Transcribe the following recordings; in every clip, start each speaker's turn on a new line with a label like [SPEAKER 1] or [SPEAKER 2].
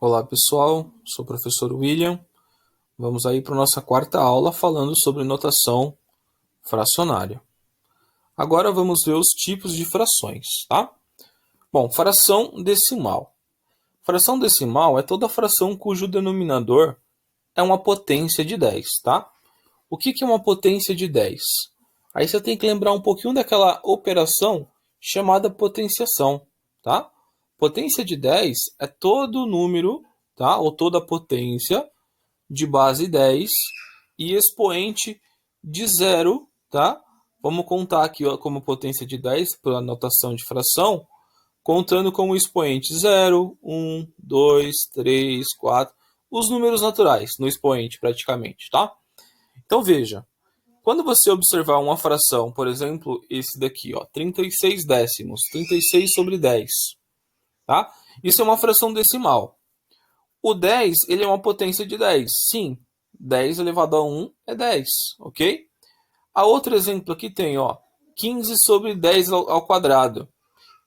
[SPEAKER 1] Olá pessoal, sou o professor William. Vamos aí para a nossa quarta aula falando sobre notação fracionária. Agora vamos ver os tipos de frações, tá? Bom, fração decimal. Fração decimal é toda fração cujo denominador é uma potência de 10, tá? O que é uma potência de 10? Aí você tem que lembrar um pouquinho daquela operação chamada potenciação, tá? Potência de 10 é todo número, tá? Ou toda potência de base 10 e expoente de 0, tá? Vamos contar aqui ó, como potência de 10 pela notação de fração, contando como expoente 0, 1, 2, 3, 4, os números naturais no expoente praticamente, tá? Então veja, quando você observar uma fração, por exemplo, esse daqui, ó, 36 décimos, 36 sobre 10, tá? Isso é uma fração decimal. O 10, ele é uma potência de 10. Sim, 10 elevado a 1 é 10, ok? A outro exemplo aqui tem, ó, 15 sobre 10 ao quadrado,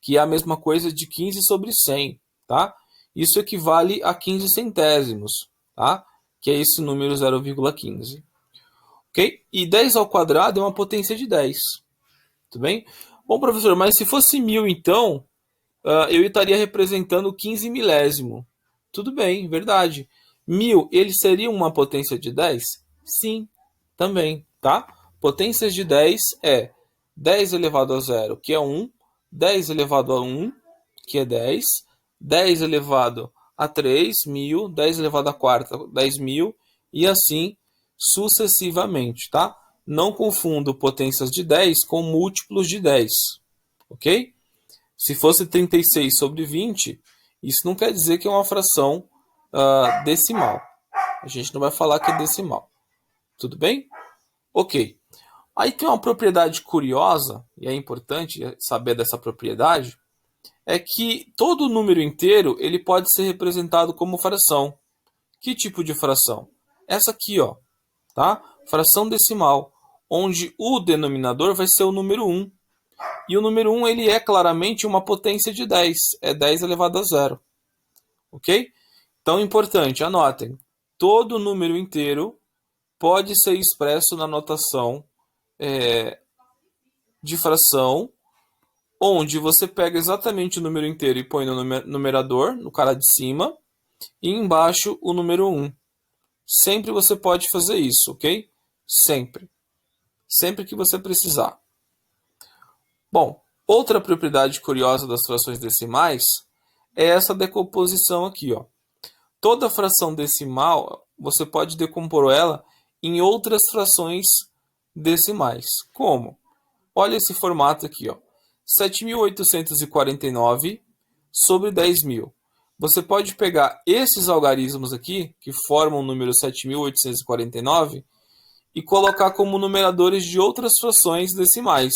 [SPEAKER 1] que é a mesma coisa de 15 sobre 100, tá? Isso equivale a 15 centésimos, tá? Que é esse número 0,15. Ok? E 10 ao quadrado é uma potência de 10. Tudo bem? Bom, professor, mas se fosse 1000, então, eu estaria representando 15 milésimo. Tudo bem, verdade. 1000, ele seria uma potência de 10? Sim, também, tá? Potências de 10 é 10 elevado a 0, que é 1, 10 elevado a 1, que é 10, 10 elevado a 3, 1000, 10 elevado a 4, 10.000, e assim sucessivamente, tá? Não confundo potências de 10 com múltiplos de 10, ok? Se fosse 36 sobre 20, isso não quer dizer que é uma fração decimal. A gente não vai falar que é decimal. Tudo bem? Ok. Aí tem uma propriedade curiosa, e é importante saber dessa propriedade, é que todo número inteiro ele pode ser representado como fração. Que tipo de fração? Essa aqui, ó, tá? Fração decimal, onde o denominador vai ser o número 1. E o número 1 ele é claramente uma potência de 10. É 10 elevado a 0. Ok? Então, importante, anotem. Todo número inteiro pode ser expresso na notação de fração, onde você pega exatamente o número inteiro e põe no numerador, no cara de cima, e embaixo o número 1. Sempre você pode fazer isso, ok? Sempre. Sempre que você precisar. Bom, outra propriedade curiosa das frações decimais é essa decomposição aqui, ó. Toda fração decimal, você pode decompor ela em outras frações decimais. Como? Olha esse formato aqui, ó. 7.849 sobre 10.000. Você pode pegar esses algarismos aqui, que formam o número 7.849, e colocar como numeradores de outras frações decimais.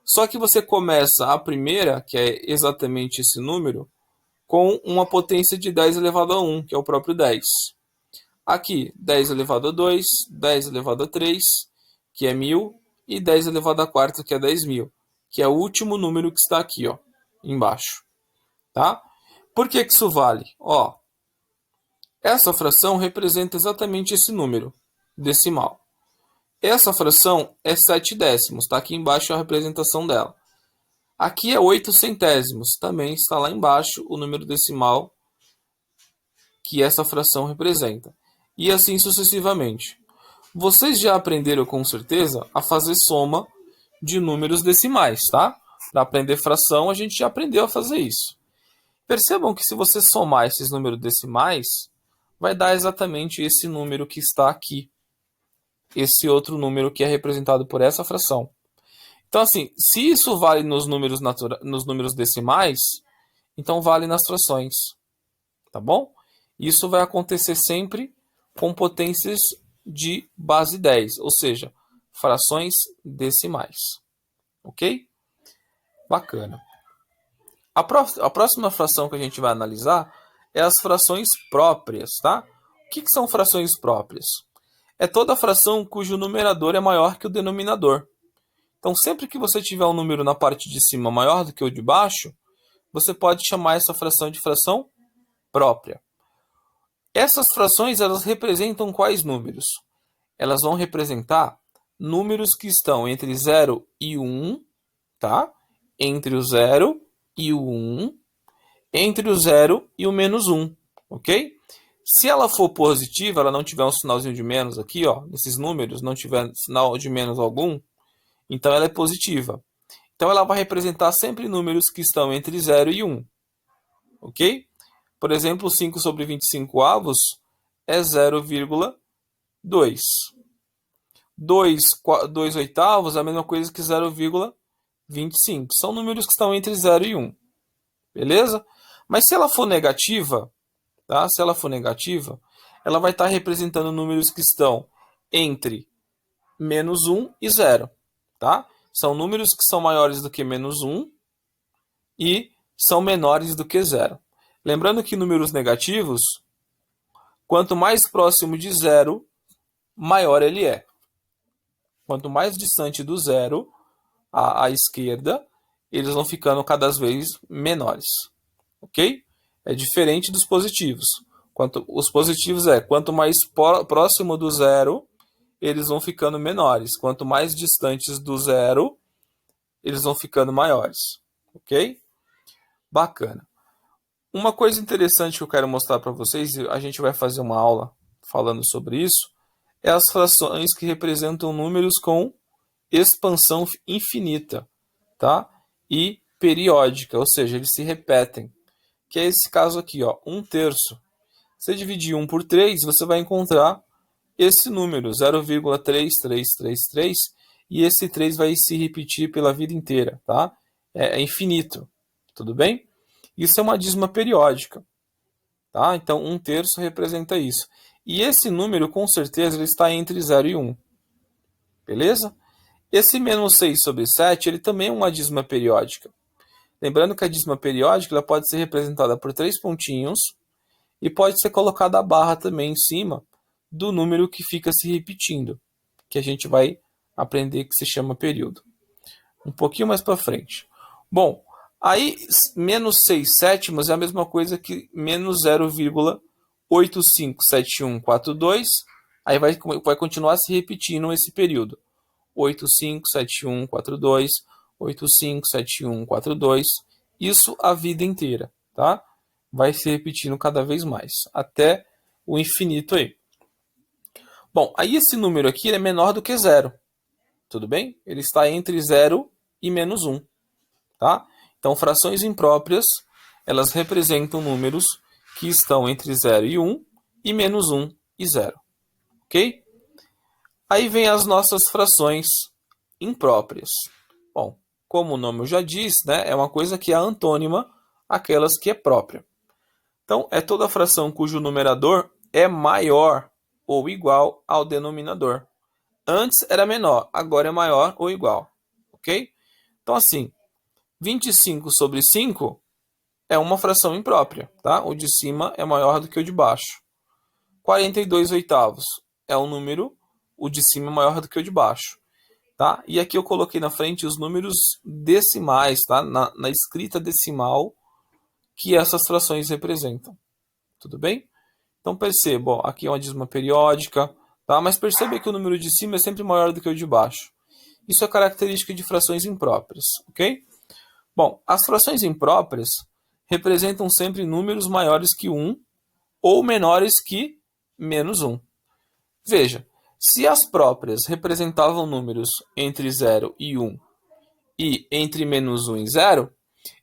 [SPEAKER 1] Só que você começa a primeira, que é exatamente esse número, com uma potência de 10 elevado a 1, que é o próprio 10. Aqui, 10 elevado a 2, 10 elevado a 3, que é 1000, e 10 elevado a 4, que é 10.000, que é o último número que está aqui, ó, embaixo. Tá? Por que isso vale? Ó, essa fração representa exatamente esse número decimal. Essa fração é 7 décimos, está aqui embaixo a representação dela. Aqui é 8 centésimos, também está lá embaixo o número decimal que essa fração representa. E assim sucessivamente. Vocês já aprenderam com certeza a fazer soma de números decimais, tá? Para aprender fração, a gente já aprendeu a fazer isso. Percebam que se você somar esses números decimais, vai dar exatamente esse número que está aqui. Esse outro número que é representado por essa fração. Então, assim, se isso vale nos números decimais, então vale nas frações. Tá bom? Isso vai acontecer sempre com potências de base 10, ou seja, frações decimais. Ok? Bacana. A próxima fração que a gente vai analisar é as frações próprias, tá? O que são frações próprias? É toda fração cujo numerador é maior que o denominador. Então, sempre que você tiver um número na parte de cima maior do que o de baixo, você pode chamar essa fração de fração própria. Essas frações, elas representam quais números? Elas vão representar números que estão entre 0 e 1, tá? Entre o 0 e o 1, entre o 0 e o menos 1, ok? Se ela for positiva, ela não tiver um sinalzinho de menos aqui, ó, nesses números, não tiver sinal de menos algum, então ela é positiva. Então ela vai representar sempre números que estão entre 0 e 1, ok? Por exemplo, 5 sobre 25 avos é 0,2. 2 oitavos é a mesma coisa que 0,25. São números que estão entre 0 e 1. Beleza? Mas se ela for negativa, tá? Se ela for negativa, ela vai estar representando números que estão entre menos 1 e 0. Tá? São números que são maiores do que menos 1 e são menores do que 0. Lembrando que números negativos, quanto mais próximo de 0, maior ele é. Quanto mais distante do 0, à esquerda, eles vão ficando cada vez menores. Ok? É diferente dos positivos. Os positivos quanto mais próximo do 0, eles vão ficando menores. Quanto mais distantes do 0, eles vão ficando maiores. Ok? Bacana. Uma coisa interessante que eu quero mostrar para vocês, a gente vai fazer uma aula falando sobre isso, é as frações que representam números com expansão infinita, tá? E periódica, ou seja, eles se repetem. Que é esse caso aqui, ó, 1/3. Se dividir 1 por 3, você vai encontrar esse número, 0,3333, e esse 3 vai se repetir pela vida inteira, tá? É infinito, tudo bem? Isso é uma dízima periódica, tá? Então, 1/3 representa isso. E esse número, com certeza, ele está entre 0 e 1, beleza? Esse menos 6 sobre 7, ele também é uma dízima periódica. Lembrando que a dízima periódica ela pode ser representada por 3 pontinhos e pode ser colocada a barra também em cima do número que fica se repetindo, que a gente vai aprender que se chama período. Um pouquinho mais para frente. Bom, aí menos 6 sétimos é a mesma coisa que menos 0,857142, aí vai continuar se repetindo esse período. 857142, 857142, isso a vida inteira, tá? Vai se repetindo cada vez mais, até o infinito aí. Bom, aí esse número aqui é menor do que 0, tudo bem? Ele está entre 0 e menos 1, tá? Então, frações impróprias, elas representam números que estão entre 0 e 1 e menos 1 e 0, ok? Aí vem as nossas frações impróprias. Bom, como o nome já diz, né, é uma coisa que é antônima àquelas que é própria. Então, é toda fração cujo numerador é maior ou igual ao denominador. Antes era menor, agora é maior ou igual. Ok? Então, assim, 25 sobre 5 é uma fração imprópria. Tá? O de cima é maior do que o de baixo. 42 oitavos é um número, o de cima é maior do que o de baixo. Tá? E aqui eu coloquei na frente os números decimais, tá? na escrita decimal que essas frações representam. Tudo bem? Então perceba, ó, aqui é uma dízima periódica, tá? Mas perceba que o número de cima é sempre maior do que o de baixo. Isso é característica de frações impróprias, ok? Bom, as frações impróprias representam sempre números maiores que 1 ou menores que menos 1. Veja, se as próprias representavam números entre 0 e 1 e entre menos 1 e 0,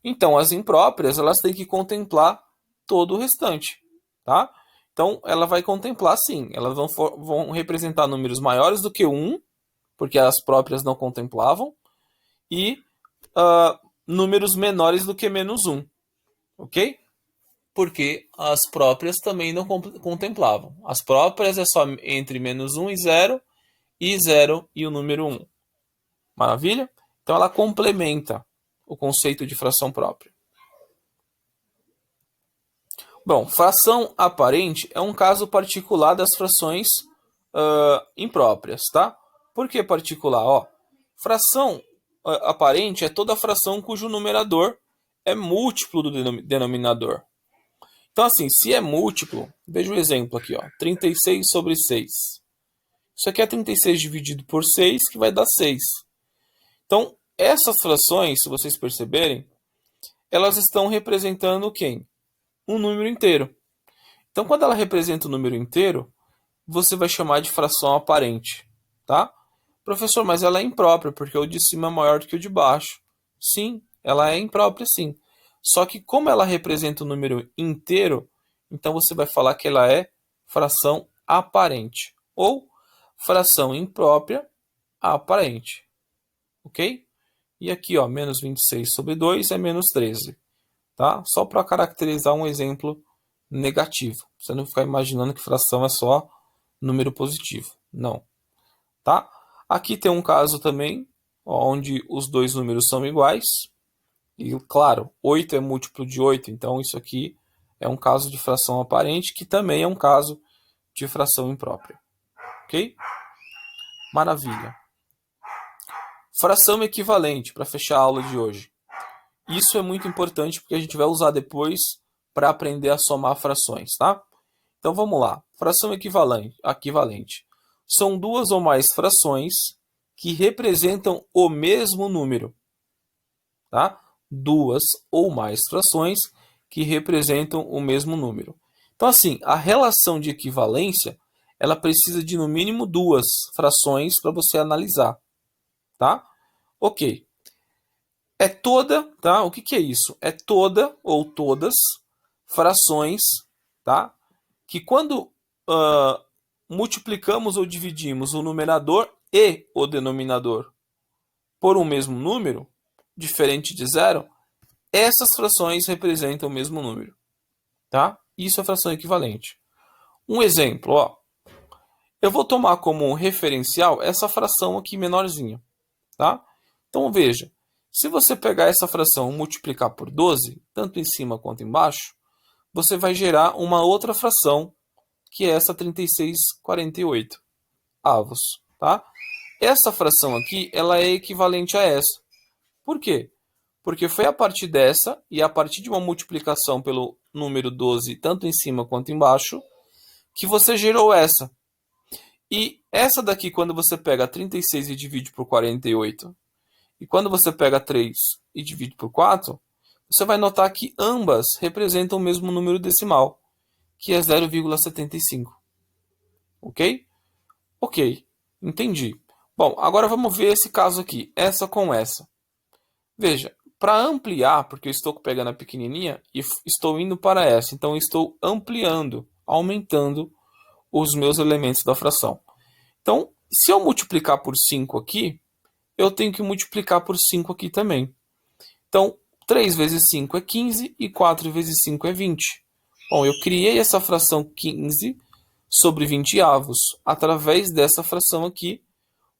[SPEAKER 1] então as impróprias elas têm que contemplar todo o restante, tá? Então ela vai contemplar sim, elas vão representar números maiores do que 1, porque as próprias não contemplavam, e números menores do que menos 1, ok? Porque as próprias também não contemplavam. As próprias é só entre menos 1 e 0 e o número 1. Maravilha? Então ela complementa o conceito de fração própria. Bom, fração aparente é um caso particular das frações impróprias, tá? Por que particular? Ó, fração aparente é toda fração cujo numerador é múltiplo do denominador. Então, assim, se é múltiplo, veja o exemplo aqui, ó, 36 sobre 6. Isso aqui é 36 dividido por 6, que vai dar 6. Então, essas frações, se vocês perceberem, elas estão representando quem? Um número inteiro. Então, quando ela representa um número inteiro, você vai chamar de fração aparente, tá? Professor, mas ela é imprópria, porque o de cima é maior do que o de baixo. Sim, ela é imprópria, sim. Só que como ela representa um número inteiro, então você vai falar que ela é fração aparente. Ou fração imprópria aparente. Ok? E aqui, ó, menos 26 sobre 2 é menos 13. Tá? Só para caracterizar um exemplo negativo. Você não ficar imaginando que fração é só número positivo. Não. Tá? Aqui tem um caso também, onde os dois números são iguais. E, claro, 8 é múltiplo de 8, então isso aqui é um caso de fração aparente, que também é um caso de fração imprópria. Ok? Maravilha. Fração equivalente, para fechar a aula de hoje. Isso é muito importante porque a gente vai usar depois para aprender a somar frações, tá? Então vamos lá. Fração equivalente. São duas ou mais frações que representam o mesmo número, tá? Duas ou mais frações que representam o mesmo número. Então assim, a relação de equivalência, ela precisa de no mínimo duas frações para você analisar, tá? Ok. É toda, tá? O que que é isso? É toda ou todas frações, tá? Que quando multiplicamos ou dividimos o numerador e o denominador por um mesmo número, diferente de zero, essas frações representam o mesmo número, tá? Isso é fração equivalente. Um exemplo, ó. Eu vou tomar como referencial essa fração aqui menorzinha, tá? Então veja, se você pegar essa fração e multiplicar por 12, tanto em cima quanto embaixo, você vai gerar uma outra fração, que é essa 36,48 avos, tá? Essa fração aqui, ela é equivalente a essa. Por quê? Porque foi a partir dessa e a partir de uma multiplicação pelo número 12, tanto em cima quanto embaixo, que você gerou essa. E essa daqui, quando você pega 36 e divide por 48, e quando você pega 3 e divide por 4, você vai notar que ambas representam o mesmo número decimal, que é 0,75. Ok? Ok, entendi. Bom, agora vamos ver esse caso aqui, essa com essa. Veja, para ampliar, porque eu estou pegando a pequenininha e estou indo para essa, então eu estou ampliando, aumentando os meus elementos da fração. Então, se eu multiplicar por 5 aqui, eu tenho que multiplicar por 5 aqui também. Então, 3 vezes 5 é 15 e 4 vezes 5 é 20. Bom, eu criei essa fração 15 sobre 20 avos através dessa fração aqui,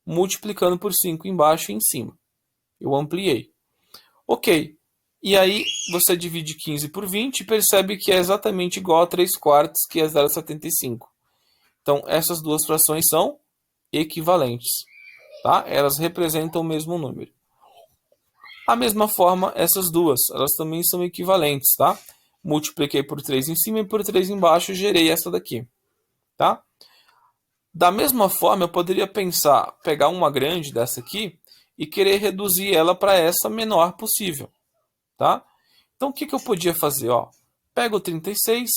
[SPEAKER 1] multiplicando por 5 embaixo e em cima. Eu ampliei. Ok. E aí, você divide 15 por 20 e percebe que é exatamente igual a 3 quartos, que é 0,75. Então, essas duas frações são equivalentes. Tá? Elas representam o mesmo número. A mesma forma, essas duas, elas também são equivalentes, tá? Multipliquei por 3 em cima e por 3 embaixo, gerei essa daqui, tá? Da mesma forma, eu poderia pensar, pegar uma grande dessa aqui e querer reduzir ela para essa menor possível, tá? Então, o que eu podia fazer? Ó, pego o 36,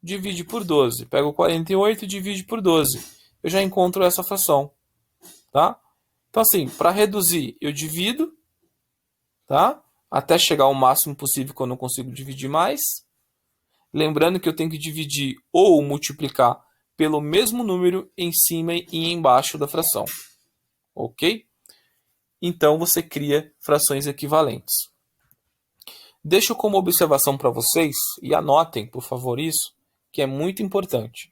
[SPEAKER 1] divide por 12. Pego o 48 e divide por 12. Eu já encontro essa fração, tá? Então, assim, para reduzir, eu divido, tá? Até chegar ao máximo possível quando eu não consigo dividir mais. Lembrando que eu tenho que dividir ou multiplicar pelo mesmo número em cima e embaixo da fração. Ok? Então você cria frações equivalentes. Deixo como observação para vocês, e anotem, por favor, isso, que é muito importante.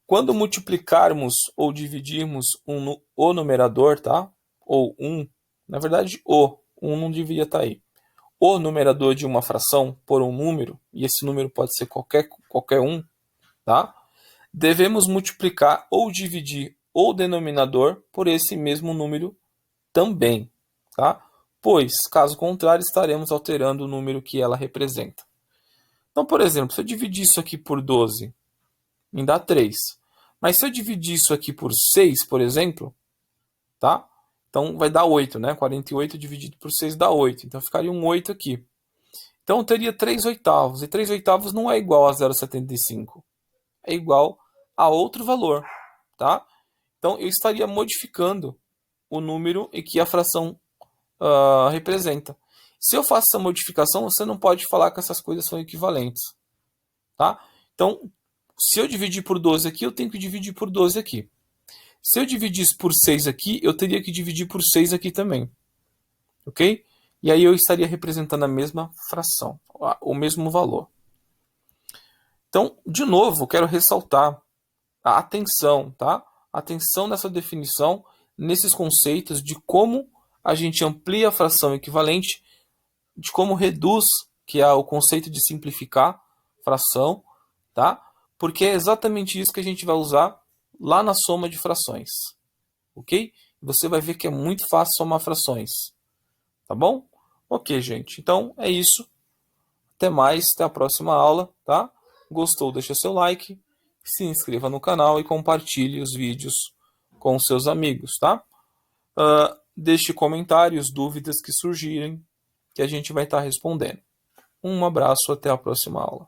[SPEAKER 1] Quando multiplicarmos ou dividirmos o numerador, tá? Ou na verdade, não devia estar aí. O numerador de uma fração por um número, e esse número pode ser qualquer um, tá? Devemos multiplicar ou dividir o denominador por esse mesmo número também, tá? Pois, caso contrário, estaremos alterando o número que ela representa. Então, por exemplo, se eu dividir isso aqui por 12, me dá 3. Mas se eu dividir isso aqui por 6, por exemplo, tá? Então vai dar 8, né? 48 dividido por 6 dá 8. Então ficaria um 8 aqui. Então eu teria 3 oitavos. E 3 oitavos não é igual a 0,75. É igual a outro valor, tá? Então eu estaria modificando o número em que a fração representa. Se eu faço essa modificação, você não pode falar que essas coisas são equivalentes, tá? Então, se eu dividir por 12 aqui, eu tenho que dividir por 12 aqui. Se eu dividisse por 6 aqui, eu teria que dividir por 6 aqui também, ok? E aí eu estaria representando a mesma fração, o mesmo valor. Então, de novo, quero ressaltar a atenção, tá? Atenção nessa definição, nesses conceitos de como a gente amplia a fração equivalente, de como reduz, que é o conceito de simplificar fração, tá? Porque é exatamente isso que a gente vai usar lá na soma de frações, ok? Você vai ver que é muito fácil somar frações, tá bom? Ok, gente. Então é isso. Até mais, até a próxima aula, tá? Gostou? Deixa seu like, se inscreva no canal e compartilhe os vídeos com seus amigos, tá? Deixe comentários, dúvidas que surgirem, que a gente vai estar respondendo. Um abraço, até a próxima aula.